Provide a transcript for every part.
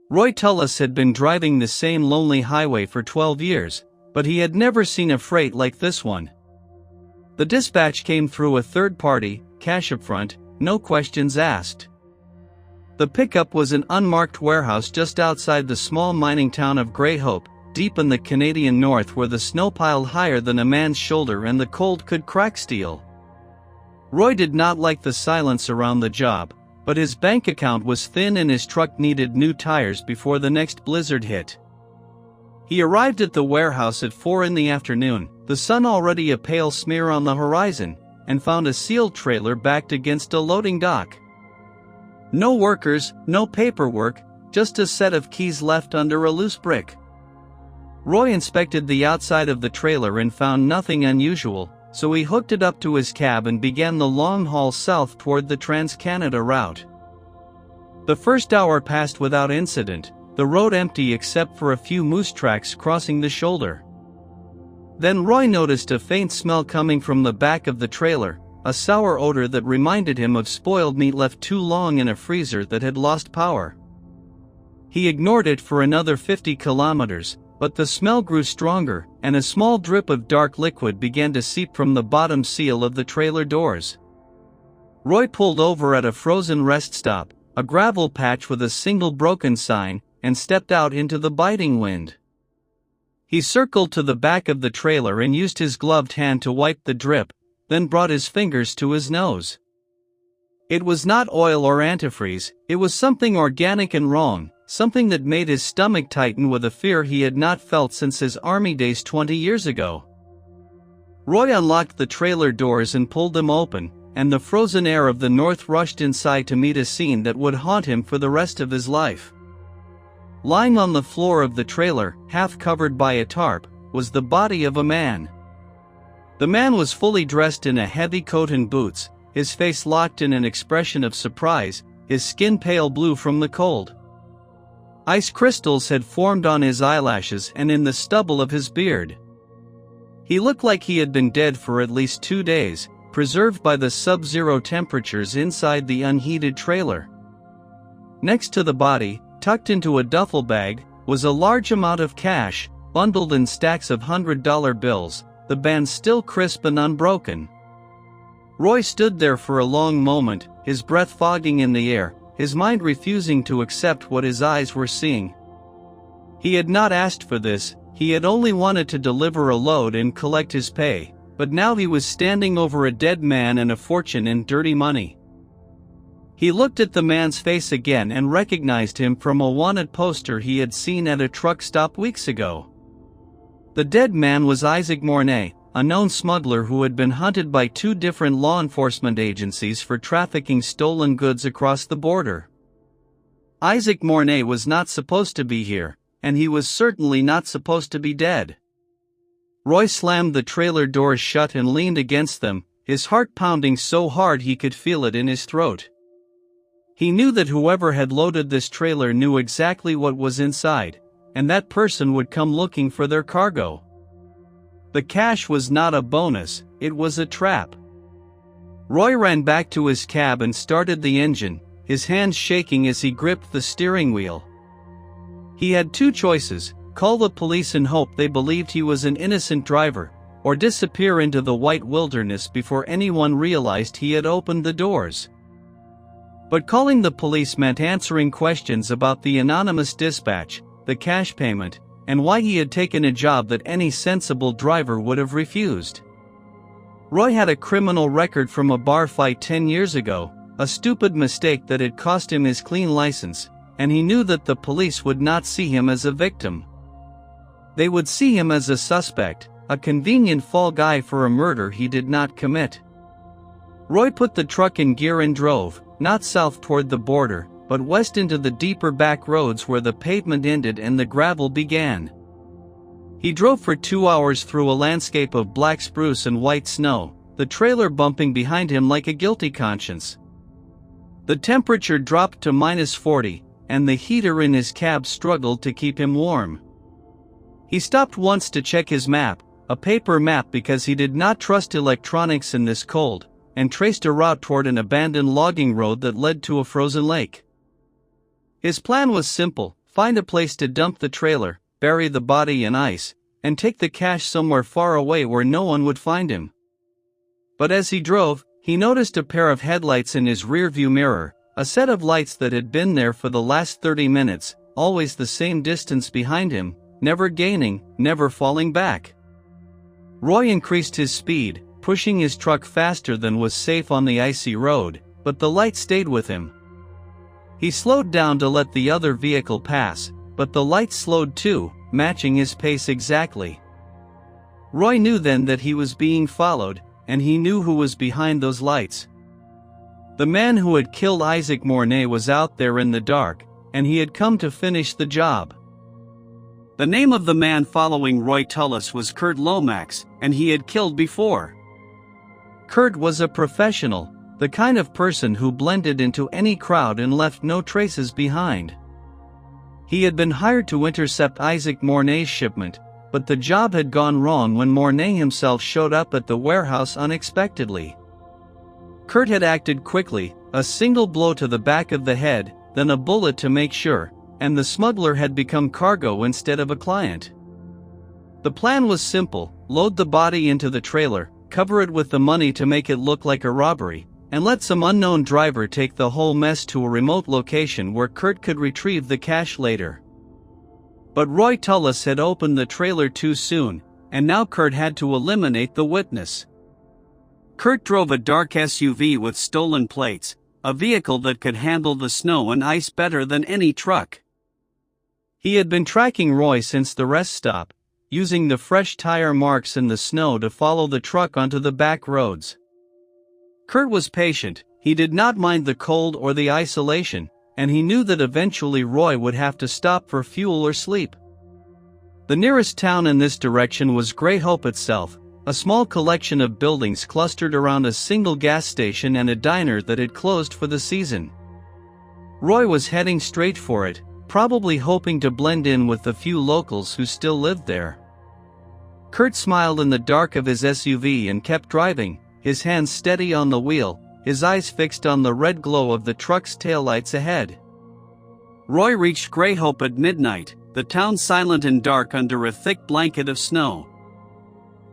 Roy Tullis had been driving the same lonely highway for 12 years, but he had never seen a freight like this one. The dispatch came through a third party, cash upfront, no questions asked. The pickup was an unmarked warehouse just outside the small mining town of Greyhope, deep in the Canadian north where the snow piled higher than a man's shoulder and the cold could crack steel. Roy did not like the silence around the job, but his bank account was thin and his truck needed new tires before the next blizzard hit. He arrived at the warehouse at 4 in the afternoon, the sun already a pale smear on the horizon, and found a sealed trailer backed against a loading dock. No workers, no paperwork, just a set of keys left under a loose brick. Roy inspected the outside of the trailer and found nothing unusual, so he hooked it up to his cab and began the long haul south toward the Trans-Canada route. The first hour passed without incident, the road empty except for a few moose tracks crossing the shoulder. Then Roy noticed a faint smell coming from the back of the trailer, a sour odor that reminded him of spoiled meat left too long in a freezer that had lost power. He ignored it for another 50 kilometers, but the smell grew stronger, and a small drip of dark liquid began to seep from the bottom seal of the trailer doors. Roy pulled over at a frozen rest stop, a gravel patch with a single broken sign, and stepped out into the biting wind. He circled to the back of the trailer and used his gloved hand to wipe the drip, then brought his fingers to his nose. It was not oil or antifreeze, it was something organic and wrong, something that made his stomach tighten with a fear he had not felt since his army days 20 years ago. Roy unlocked the trailer doors and pulled them open, and the frozen air of the north rushed inside to meet a scene that would haunt him for the rest of his life. Lying on the floor of the trailer, half covered by a tarp, was the body of a man. The man was fully dressed in a heavy coat and boots, his face locked in an expression of surprise, his skin pale blue from the cold. Ice crystals had formed on his eyelashes and in the stubble of his beard. He looked like he had been dead for at least 2 days, preserved by the sub-zero temperatures inside the unheated trailer. Next to the body, tucked into a duffel bag, was a large amount of cash, bundled in stacks of $100 bills, the band still crisp and unbroken. Roy stood there for a long moment, his breath fogging in the air, his mind refusing to accept what his eyes were seeing. He had not asked for this, he had only wanted to deliver a load and collect his pay, but now he was standing over a dead man and a fortune in dirty money. He looked at the man's face again and recognized him from a wanted poster he had seen at a truck stop weeks ago. The dead man was Isaac Mornay, a known smuggler who had been hunted by 2 different law enforcement agencies for trafficking stolen goods across the border. Isaac Mornay was not supposed to be here, and he was certainly not supposed to be dead. Roy slammed the trailer doors shut and leaned against them, his heart pounding so hard he could feel it in his throat. He knew that whoever had loaded this trailer knew exactly what was inside, and that person would come looking for their cargo. The cash was not a bonus, it was a trap. Roy ran back to his cab and started the engine, his hands shaking as he gripped the steering wheel. He had 2 choices: call the police and hope they believed he was an innocent driver, or disappear into the white wilderness before anyone realized he had opened the doors. But calling the police meant answering questions about the anonymous dispatch, the cash payment, and why he had taken a job that any sensible driver would have refused. Roy had a criminal record from a bar fight 10 years ago, a stupid mistake that had cost him his clean license, and he knew that the police would not see him as a victim. They would see him as a suspect, a convenient fall guy for a murder he did not commit. Roy put the truck in gear and drove, not south toward the border, but west into the deeper back roads where the pavement ended and the gravel began. He drove for 2 hours through a landscape of black spruce and white snow, the trailer bumping behind him like a guilty conscience. The temperature dropped to -40, and the heater in his cab struggled to keep him warm. He stopped once to check his map, a paper map because he did not trust electronics in this cold, and traced a route toward an abandoned logging road that led to a frozen lake. His plan was simple: find a place to dump the trailer, bury the body in ice, and take the cash somewhere far away where no one would find him. But as he drove, he noticed a pair of headlights in his rearview mirror, a set of lights that had been there for the last 30 minutes, always the same distance behind him, never gaining, never falling back. Roy increased his speed, pushing his truck faster than was safe on the icy road, but the light stayed with him. He slowed down to let the other vehicle pass, but the light slowed too, matching his pace exactly. Roy knew then that he was being followed, and he knew who was behind those lights. The man who had killed Isaac Mornay was out there in the dark, and he had come to finish the job. The name of the man following Roy Tullis was Kurt Lomax, and he had killed before. Kurt was a professional, the kind of person who blended into any crowd and left no traces behind. He had been hired to intercept Isaac Mornay's shipment, but the job had gone wrong when Mornay himself showed up at the warehouse unexpectedly. Kurt had acted quickly, a single blow to the back of the head, then a bullet to make sure, and the smuggler had become cargo instead of a client. The plan was simple: load the body into the trailer, cover it with the money to make it look like a robbery, and let some unknown driver take the whole mess to a remote location where Kurt could retrieve the cash later. But Roy Tullis had opened the trailer too soon, and now Kurt had to eliminate the witness. Kurt drove a dark SUV with stolen plates, a vehicle that could handle the snow and ice better than any truck. He had been tracking Roy since the rest stop, using the fresh tire marks in the snow to follow the truck onto the back roads. Kurt was patient, he did not mind the cold or the isolation, and he knew that eventually Roy would have to stop for fuel or sleep. The nearest town in this direction was Grey Hope itself, a small collection of buildings clustered around a single gas station and a diner that had closed for the season. Roy was heading straight for it, probably hoping to blend in with the few locals who still lived there. Kurt smiled in the dark of his SUV and kept driving, his hands steady on the wheel, his eyes fixed on the red glow of the truck's taillights ahead. Roy reached Grey Hope at midnight, the town silent and dark under a thick blanket of snow.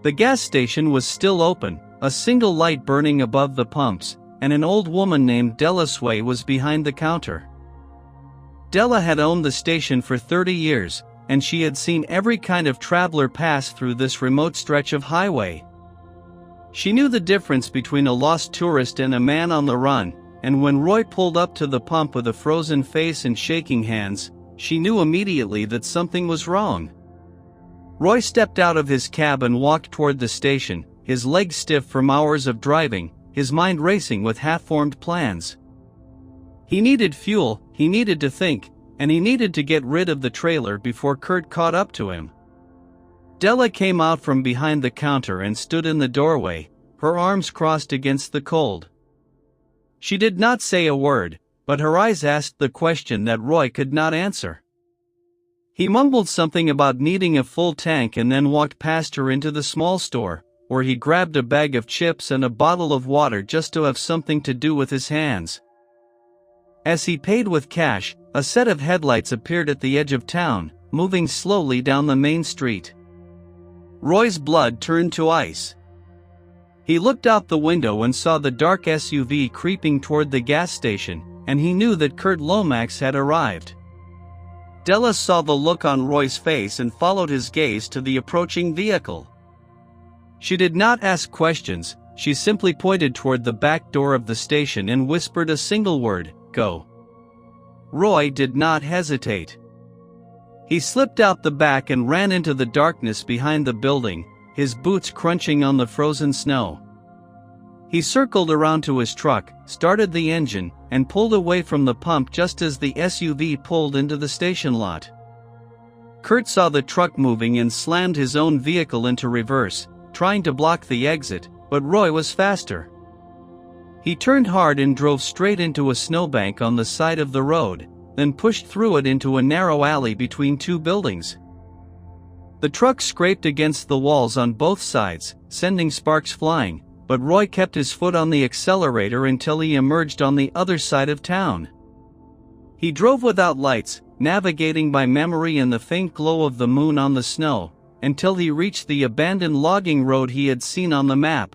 The gas station was still open, a single light burning above the pumps, and an old woman named Della Sway was behind the counter. Della had owned the station for 30 years, and she had seen every kind of traveler pass through this remote stretch of highway. She knew the difference between a lost tourist and a man on the run, and when Roy pulled up to the pump with a frozen face and shaking hands, she knew immediately that something was wrong. Roy stepped out of his cab and walked toward the station, his legs stiff from hours of driving, his mind racing with half-formed plans. He needed fuel, he needed to think, and he needed to get rid of the trailer before Kurt caught up to him. Della came out from behind the counter and stood in the doorway, her arms crossed against the cold. She did not say a word, but her eyes asked the question that Roy could not answer. He mumbled something about needing a full tank and then walked past her into the small store, where he grabbed a bag of chips and a bottle of water just to have something to do with his hands. As he paid with cash, a set of headlights appeared at the edge of town, moving slowly down the main street. Roy's blood turned to ice. He looked out the window and saw the dark SUV creeping toward the gas station, and he knew that Kurt Lomax had arrived. Della saw the look on Roy's face and followed his gaze to the approaching vehicle. She did not ask questions, she simply pointed toward the back door of the station and whispered a single word, "Go." Roy did not hesitate. He slipped out the back and ran into the darkness behind the building, his boots crunching on the frozen snow. He circled around to his truck, started the engine, and pulled away from the pump just as the SUV pulled into the station lot. Kurt saw the truck moving and slammed his own vehicle into reverse, trying to block the exit, but Roy was faster. He turned hard and drove straight into a snowbank on the side of the road, then pushed through it into a narrow alley between two buildings. The truck scraped against the walls on both sides, sending sparks flying, but Roy kept his foot on the accelerator until he emerged on the other side of town. He drove without lights, navigating by memory in the faint glow of the moon on the snow, until he reached the abandoned logging road he had seen on the map.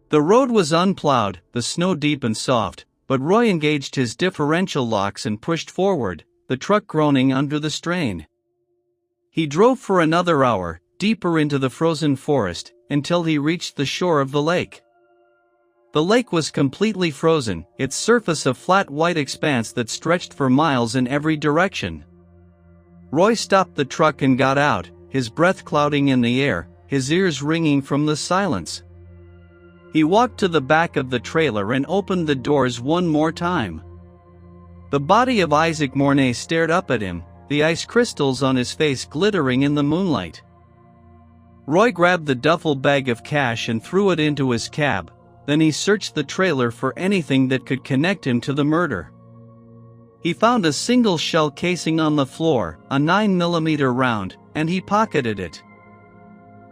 The road was unplowed, the snow deep and soft, but Roy engaged his differential locks and pushed forward, the truck groaning under the strain. He drove for another hour, deeper into the frozen forest, until he reached the shore of the lake. The lake was completely frozen, its surface a flat white expanse that stretched for miles in every direction. Roy stopped the truck and got out, his breath clouding in the air, his ears ringing from the silence. He walked to the back of the trailer and opened the doors one more time. The body of Isaac Mornay stared up at him, the ice crystals on his face glittering in the moonlight. Roy grabbed the duffel bag of cash and threw it into his cab, then he searched the trailer for anything that could connect him to the murder. He found a single shell casing on the floor, a 9mm round, and he pocketed it.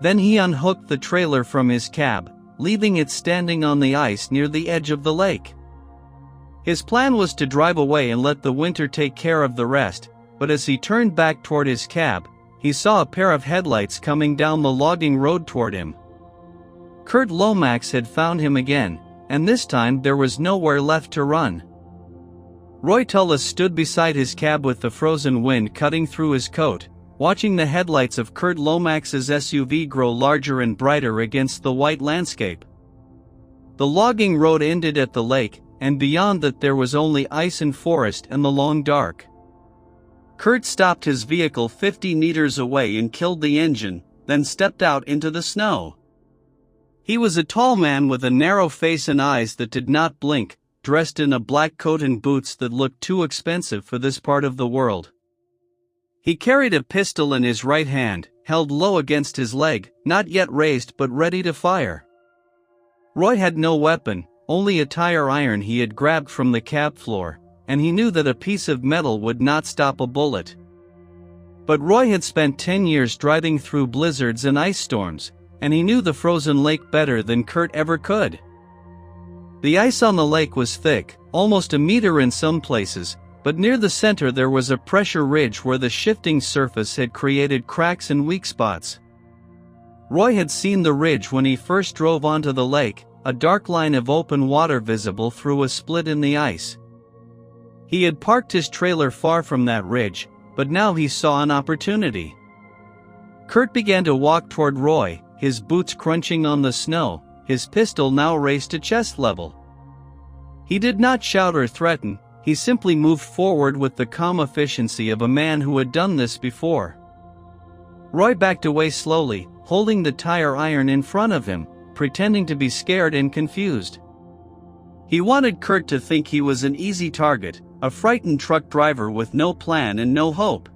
Then he unhooked the trailer from his cab, leaving it standing on the ice near the edge of the lake. His plan was to drive away and let the winter take care of the rest, but as he turned back toward his cab, he saw a pair of headlights coming down the logging road toward him. Kurt Lomax had found him again, and this time there was nowhere left to run. Roy Tullis stood beside his cab with the frozen wind cutting through his coat, watching the headlights of Kurt Lomax's SUV grow larger and brighter against the white landscape. The logging road ended at the lake, and beyond that there was only ice and forest and the long dark. Kurt stopped his vehicle 50 meters away and killed the engine, then stepped out into the snow. He was a tall man with a narrow face and eyes that did not blink, dressed in a black coat and boots that looked too expensive for this part of the world. He carried a pistol in his right hand, held low against his leg, not yet raised but ready to fire. Roy had no weapon, only a tire iron he had grabbed from the cab floor, and he knew that a piece of metal would not stop a bullet. But Roy had spent 10 years driving through blizzards and ice storms, and he knew the frozen lake better than Kurt ever could. The ice on the lake was thick, almost a meter in some places, but near the center there was a pressure ridge where the shifting surface had created cracks and weak spots. Roy had seen the ridge when he first drove onto the lake, a dark line of open water visible through a split in the ice. He had parked his trailer far from that ridge, but now he saw an opportunity. Kurt began to walk toward Roy, his boots crunching on the snow, his pistol now raised to chest level. He did not shout or threaten, he simply moved forward with the calm efficiency of a man who had done this before. Roy backed away slowly, holding the tire iron in front of him, pretending to be scared and confused. He wanted Kurt to think he was an easy target, a frightened truck driver with no plan and no hope.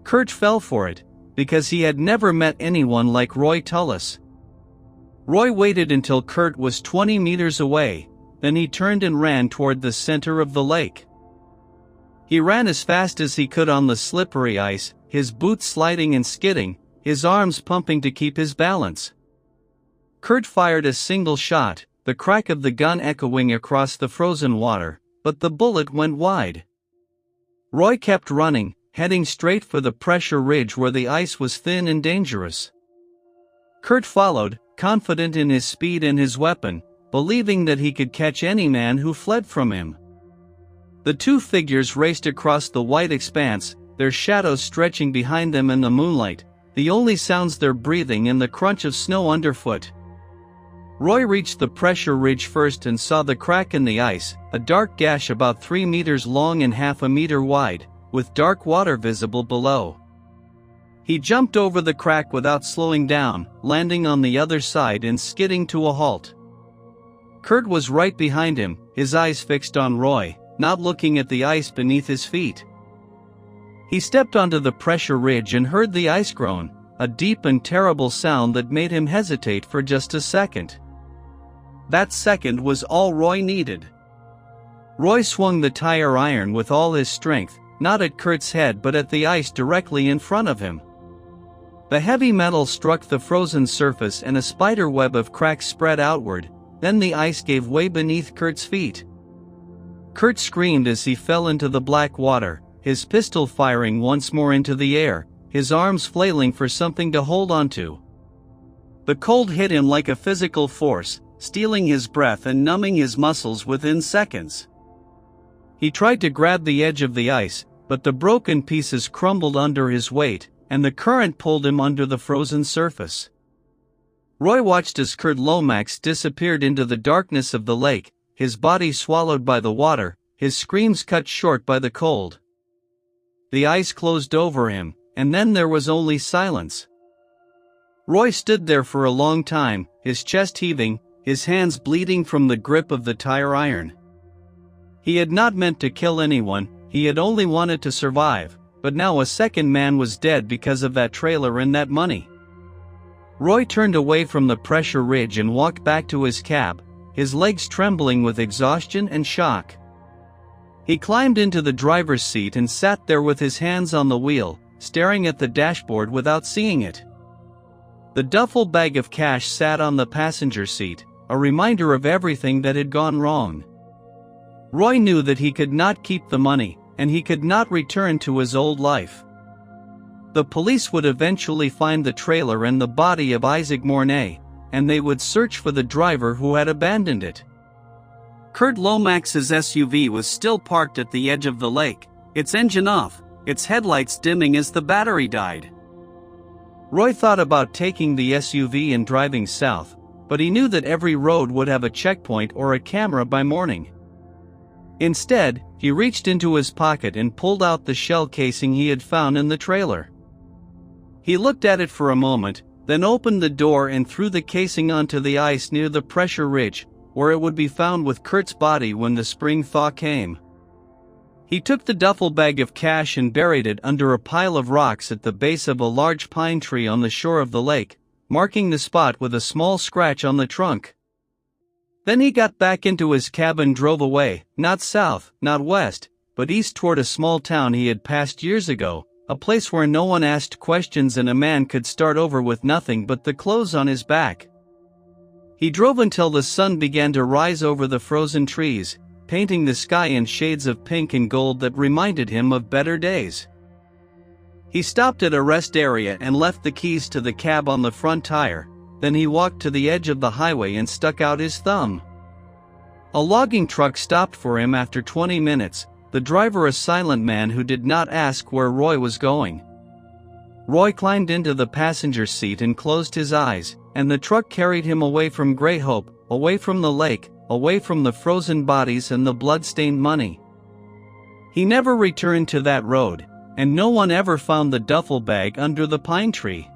Kurt fell for it, because he had never met anyone like Roy Tullis. Roy waited until Kurt was 20 meters away, then he turned and ran toward the center of the lake. He ran as fast as he could on the slippery ice, his boots sliding and skidding, his arms pumping to keep his balance. Kurt fired a single shot, the crack of the gun echoing across the frozen water, but the bullet went wide. Roy kept running, heading straight for the pressure ridge where the ice was thin and dangerous. Kurt followed, confident in his speed and his weapon, believing that he could catch any man who fled from him. The two figures raced across the white expanse, their shadows stretching behind them in the moonlight, the only sounds their breathing and the crunch of snow underfoot. Roy reached the pressure ridge first and saw the crack in the ice, a dark gash about 3 meters long and half a meter wide, with dark water visible below. He jumped over the crack without slowing down, landing on the other side and skidding to a halt. Kurt was right behind him, his eyes fixed on Roy, not looking at the ice beneath his feet. He stepped onto the pressure ridge and heard the ice groan, a deep and terrible sound that made him hesitate for just a second. That second was all Roy needed. Roy swung the tire iron with all his strength, not at Kurt's head but at the ice directly in front of him. The heavy metal struck the frozen surface and a spider web of cracks spread outward, then the ice gave way beneath Kurt's feet. Kurt screamed as he fell into the black water, his pistol firing once more into the air, his arms flailing for something to hold onto. The cold hit him like a physical force, stealing his breath and numbing his muscles within seconds. He tried to grab the edge of the ice, but the broken pieces crumbled under his weight, and the current pulled him under the frozen surface. Roy watched as Kurt Lomax disappeared into the darkness of the lake, his body swallowed by the water, his screams cut short by the cold. The ice closed over him, and then there was only silence. Roy stood there for a long time, his chest heaving, his hands bleeding from the grip of the tire iron. He had not meant to kill anyone, he had only wanted to survive, but now a second man was dead because of that trailer and that money. Roy turned away from the pressure ridge and walked back to his cab, his legs trembling with exhaustion and shock. He climbed into the driver's seat and sat there with his hands on the wheel, staring at the dashboard without seeing it. The duffel bag of cash sat on the passenger seat, a reminder of everything that had gone wrong. Roy knew that he could not keep the money, and he could not return to his old life. The police would eventually find the trailer and the body of Isaac Mornay, and they would search for the driver who had abandoned it. Kurt Lomax's SUV was still parked at the edge of the lake, its engine off, its headlights dimming as the battery died. Roy thought about taking the SUV and driving south, but he knew that every road would have a checkpoint or a camera by morning. Instead, he reached into his pocket and pulled out the shell casing he had found in the trailer. He looked at it for a moment, then opened the door and threw the casing onto the ice near the pressure ridge, where it would be found with Kurt's body when the spring thaw came. He took the duffel bag of cash and buried it under a pile of rocks at the base of a large pine tree on the shore of the lake, marking the spot with a small scratch on the trunk. Then he got back into his cab and drove away, not south, not west, but east toward a small town he had passed years ago, a place where no one asked questions and a man could start over with nothing but the clothes on his back. He drove until the sun began to rise over the frozen trees, painting the sky in shades of pink and gold that reminded him of better days. He stopped at a rest area and left the keys to the cab on the front tire, then he walked to the edge of the highway and stuck out his thumb. A logging truck stopped for him after 20 minutes, the driver a silent man who did not ask where Roy was going. Roy climbed into the passenger seat and closed his eyes, and the truck carried him away from Grey Hope, away from the lake, away from the frozen bodies and the blood-stained money. He never returned to that road, and no one ever found the duffel bag under the pine tree.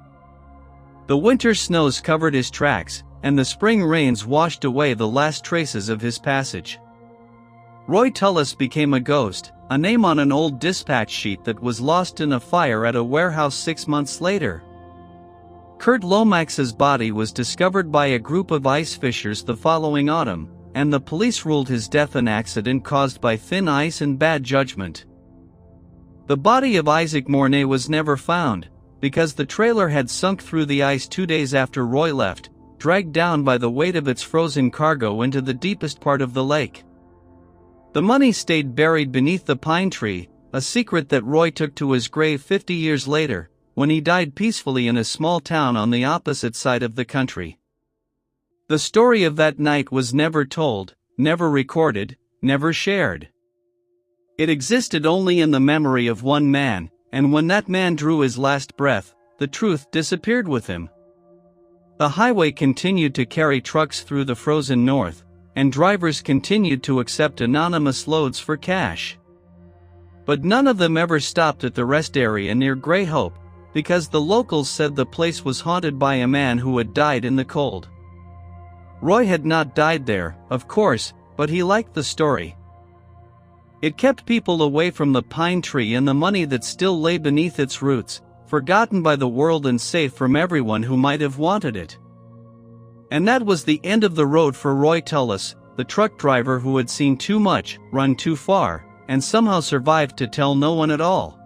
The winter snows covered his tracks, and the spring rains washed away the last traces of his passage. Roy Tullis became a ghost, a name on an old dispatch sheet that was lost in a fire at a warehouse 6 months later. Kurt Lomax's body was discovered by a group of ice fishers the following autumn, and the police ruled his death an accident caused by thin ice and bad judgment. The body of Isaac Mornay was never found, because the trailer had sunk through the ice 2 days after Roy left, dragged down by the weight of its frozen cargo into the deepest part of the lake. The money stayed buried beneath the pine tree, a secret that Roy took to his grave 50 years later, when he died peacefully in a small town on the opposite side of the country. The story of that night was never told, never recorded, never shared. It existed only in the memory of one man, and when that man drew his last breath, the truth disappeared with him. The highway continued to carry trucks through the frozen north, and drivers continued to accept anonymous loads for cash. But none of them ever stopped at the rest area near Grey Hope, because the locals said the place was haunted by a man who had died in the cold. Roy had not died there, of course, but he liked the story. It kept people away from the pine tree and the money that still lay beneath its roots, forgotten by the world and safe from everyone who might have wanted it. And that was the end of the road for Roy Tullis, the truck driver who had seen too much, run too far, and somehow survived to tell no one at all.